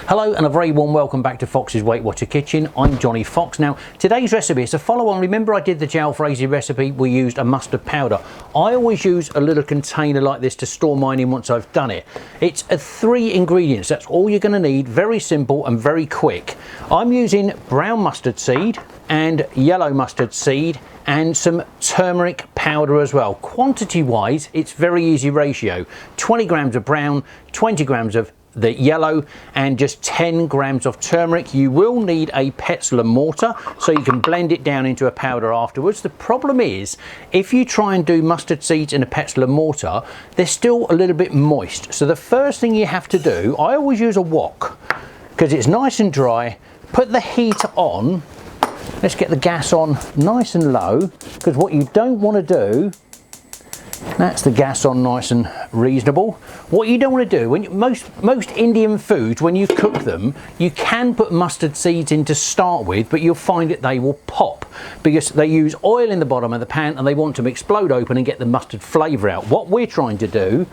Hello and a very warm welcome back to Fox's Weight Watcher Kitchen. I'm Johnny Fox. Now today's recipe is a follow on. Remember I did the jalfrezi recipe, we used a mustard powder. I always use a little container like this to store mine in once I've done it. It's 3 ingredients, that's all you're going to need, very simple and very quick. I'm using brown mustard seed and yellow mustard seed and some turmeric powder as well. Quantity wise it's very easy ratio, 20 grams of brown, 20 grams of the yellow and just 10 grams of turmeric. You will need a pestle and mortar so you can blend it down into a powder afterwards. The problem is if you try and do mustard seeds in a pestle and mortar, they're still a little bit moist. So the first thing you have to do, I always use a wok because it's nice and dry. Put the heat on. Let's get the gas on nice and low, because what you don't want to do, that's the gas on nice and reasonable. What you don't want to do, when most Indian foods, when you cook them, you can put mustard seeds in to start with, but you'll find that they will pop because they use oil in the bottom of the pan and they want to explode open and get the mustard flavour out. What we're trying to do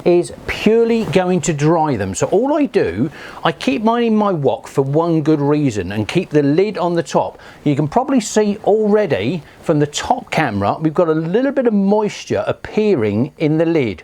is purely going to dry them. So all I do, I keep mine in my wok for one good reason and keep the lid on the top. You can probably see already from the top camera we've got a little bit of moisture appearing in the lid.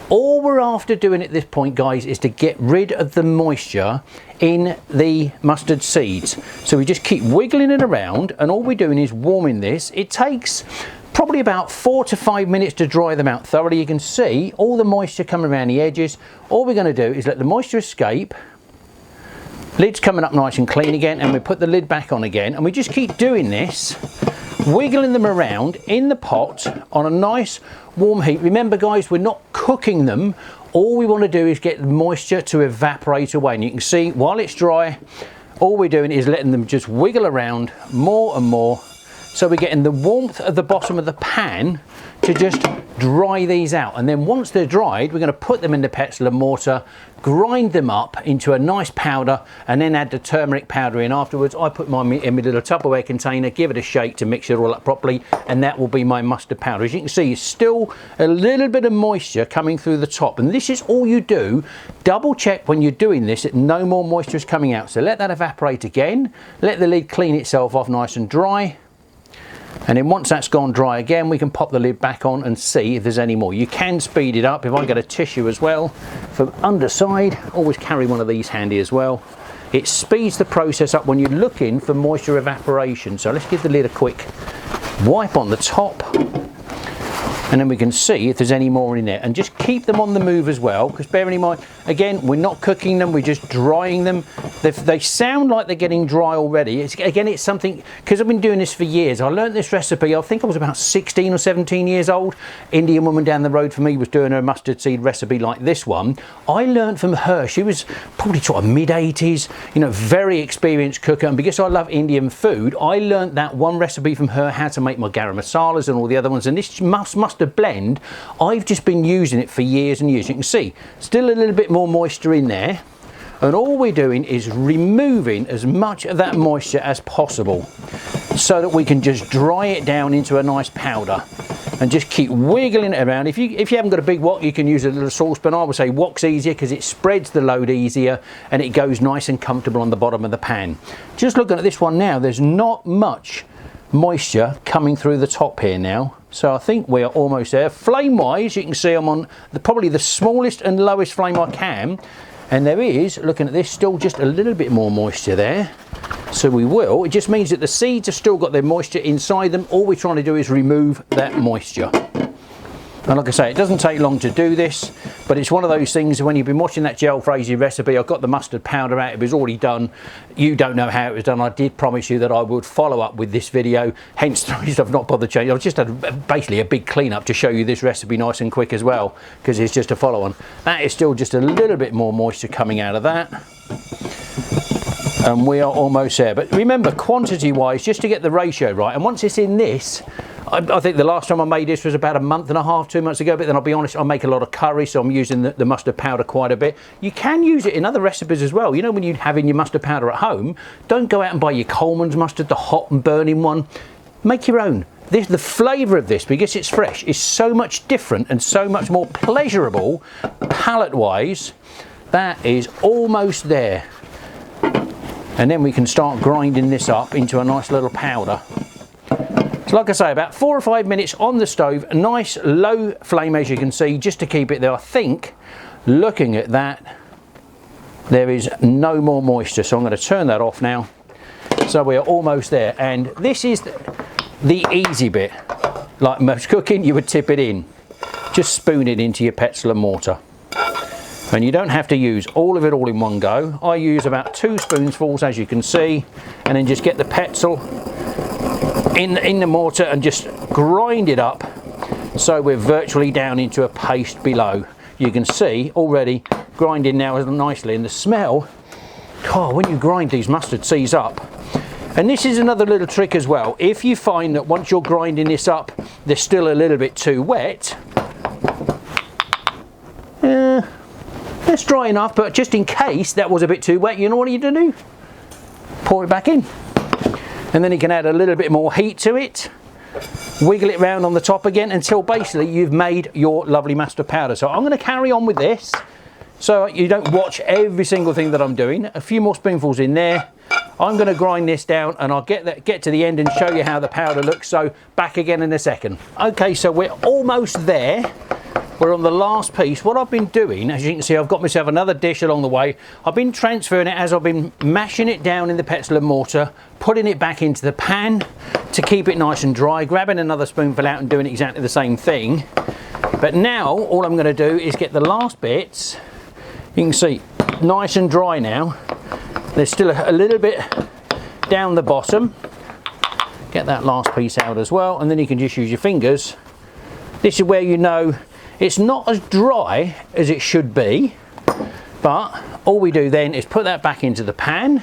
All we're after doing at this point, guys, is to get rid of the moisture in the mustard seeds. So we just keep wiggling it around and all we're doing is warming this. It takes probably about 4 to 5 minutes to dry them out thoroughly. You can see all the moisture coming around the edges. All we're going to do is let the moisture escape. Lid's coming up nice and clean again, and we put the lid back on again, and we just keep doing this, wiggling them around in the pot on a nice warm heat. Remember guys, we're not cooking them. All we want to do is get the moisture to evaporate away, and you can see while it's dry, all we're doing is letting them just wiggle around more and more. So we're getting the warmth at the bottom of the pan to just dry these out. And then once they're dried, we're going to put them in the pestle and mortar, grind them up into a nice powder, and then add the turmeric powder in afterwards. I put mine in my little Tupperware container, give it a shake to mix it all up properly, and that will be my mustard powder. As you can see, it's still a little bit of moisture coming through the top. And this is all you do. Double check when you're doing this that no more moisture is coming out. So let that evaporate again. Let the lid clean itself off nice and dry. And then once that's gone dry again, we can pop the lid back on and see if there's any more. You can speed it up. If I get a tissue as well from underside, always carry one of these handy as well. It speeds the process up when you're looking for moisture evaporation. So let's give the lid a quick wipe on the top, and then we can see if there's any more in there. And just keep them on the move as well, because bearing in mind, again, we're not cooking them, we're just drying them. They sound like they're getting dry already. It's something, because I've been doing this for years. I learned this recipe, I think I was about 16 or 17 years old. Indian woman down the road from me was doing a mustard seed recipe like this one. I learned from her. She was probably sort of mid-80s, you know, very experienced cooker. And because I love Indian food, I learned that one recipe from her, how to make my garam masalas and all the other ones. And this mustard blend, I've just been using it for years and years. You can see still a little bit more moisture in there, and all we're doing is removing as much of that moisture as possible so that we can just dry it down into a nice powder and just keep wiggling it around. If you haven't got a big wok, you can use a little saucepan. I would say wok's easier because it spreads the load easier and it goes nice and comfortable on the bottom of the pan. Just looking at this one now, there's not much moisture coming through the top here now, so I think we are almost there. Flame wise, you can see I'm on probably the smallest and lowest flame I can, and there is, looking at this, still just a little bit more moisture there. So it just means that the seeds have still got their moisture inside them. All we're trying to do is remove that moisture. And like I say, it doesn't take long to do this, but it's one of those things when you've been watching that jalfrezi recipe, I've got the mustard powder out, it was already done. You don't know how it was done. I did promise you that I would follow up with this video, hence the reason I've not bothered changing. I've just had basically a big cleanup to show you this recipe nice and quick as well, because it's just a follow on. That is still just a little bit more moisture coming out of that. And we are almost there. But remember, quantity wise, just to get the ratio right, and once it's in this, I think the last time I made this was about a month and a half, 2 months ago, but then I'll be honest, I make a lot of curry, so I'm using the mustard powder quite a bit. You can use it in other recipes as well. You know, when you're having your mustard powder at home, don't go out and buy your Coleman's mustard, the hot and burning one. Make your own. The flavour of this, because it's fresh, is so much different and so much more pleasurable palate-wise. That is almost there. And then we can start grinding this up into a nice little powder. So like I say, about 4 or 5 minutes on the stove, a nice low flame as you can see, just to keep it there. I think, looking at that, there is no more moisture. So I'm going to turn that off now. So we are almost there. And this is the easy bit. Like most cooking, you would tip it in. Just spoon it into your pestle and mortar. And you don't have to use all of it all in one go. I use about 2 spoonfuls, as you can see, and then just get the pestle in the mortar and just grind it up so we're virtually down into a paste below. You can see already grinding now nicely, and the smell, oh, when you grind these mustard seeds up. And this is another little trick as well. If you find that once you're grinding this up, they're still a little bit too wet, it's dry enough, but just in case that was a bit too wet, you know what you do? Pour it back in. And then you can add a little bit more heat to it, wiggle it round on the top again until basically you've made your lovely mustard powder. So I'm going to carry on with this so you don't watch every single thing that I'm doing. A few more spoonfuls in there. I'm going to grind this down and I'll get to the end and show you how the powder looks. So back again in a second. Okay, so we're almost there. We're on the last piece. What I've been doing, as you can see, I've got myself another dish along the way. I've been transferring it as I've been mashing it down in the pestle and mortar, putting it back into the pan to keep it nice and dry, grabbing another spoonful out and doing exactly the same thing. But now all I'm going to do is get the last bits. You can see nice and dry now. There's still a little bit down the bottom. Get that last piece out as well, and then you can just use your fingers. This is where you know it's not as dry as it should be, but all we do then is put that back into the pan,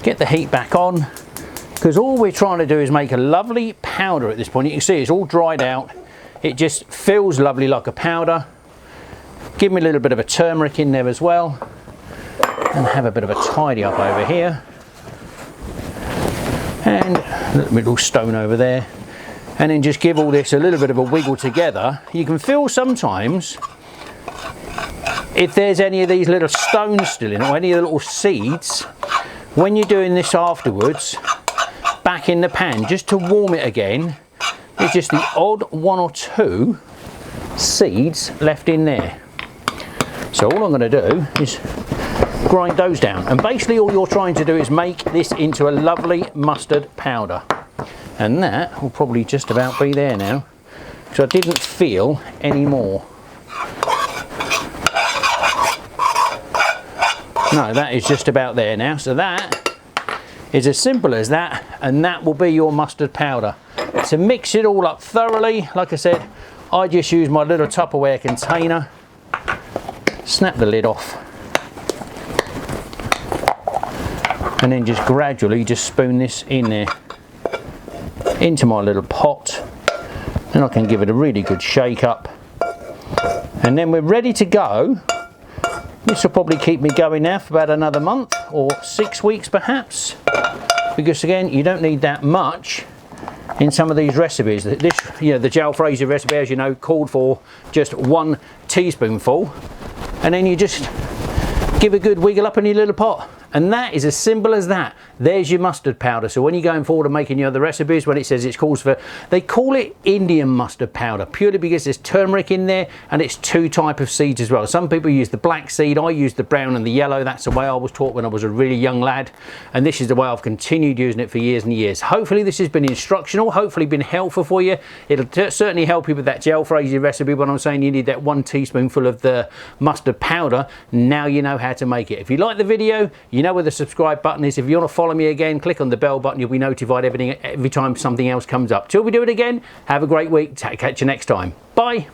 get the heat back on, because all we're trying to do is make a lovely powder at this point. You can see it's all dried out. It just feels lovely like a powder. Give me a little bit of a turmeric in there as well, and have a bit of a tidy up over here, and a little stone over there. And then just give all this a little bit of a wiggle together. You can feel sometimes if there's any of these little stones still in it, or any of the little seeds, when you're doing this afterwards, back in the pan, just to warm it again, there's just the odd 1 or 2 seeds left in there. So all I'm going to do is grind those down. And basically all you're trying to do is make this into a lovely mustard powder. And that will probably just about be there now, because I didn't feel any more. No, that is just about there now. So that is as simple as that, and that will be your mustard powder. To mix it all up thoroughly, like I said, I just use my little Tupperware container, snap the lid off, and then just gradually just spoon this in there into my little pot, and I can give it a really good shake up, and then we're ready to go. This will probably keep me going now for about another month or 6 weeks perhaps, because again you don't need that much in some of these recipes. This, you know, the jalfrezi recipe, as you know, called for just 1 teaspoonful, and then you just give a good wiggle up in your little pot. And that is as simple as that. There's your mustard powder. So when you're going forward and making your other recipes, when it says it's calls for, they call it Indian mustard powder, purely because there's turmeric in there, and it's 2 types of seeds as well. Some people use the black seed, I use the brown and the yellow. That's the way I was taught when I was a really young lad, and this is the way I've continued using it for years and years. Hopefully this has been instructional, hopefully been helpful for you. It'll certainly help you with that jalfrezi recipe when I'm saying you need that 1 teaspoonful of the mustard powder. Now you know how to make it. If you like the video, you know where the subscribe button is. If you want to follow me again, click on the bell button. You'll be notified every time something else comes up. Till we do it again, have a great week. Catch you next time. Bye.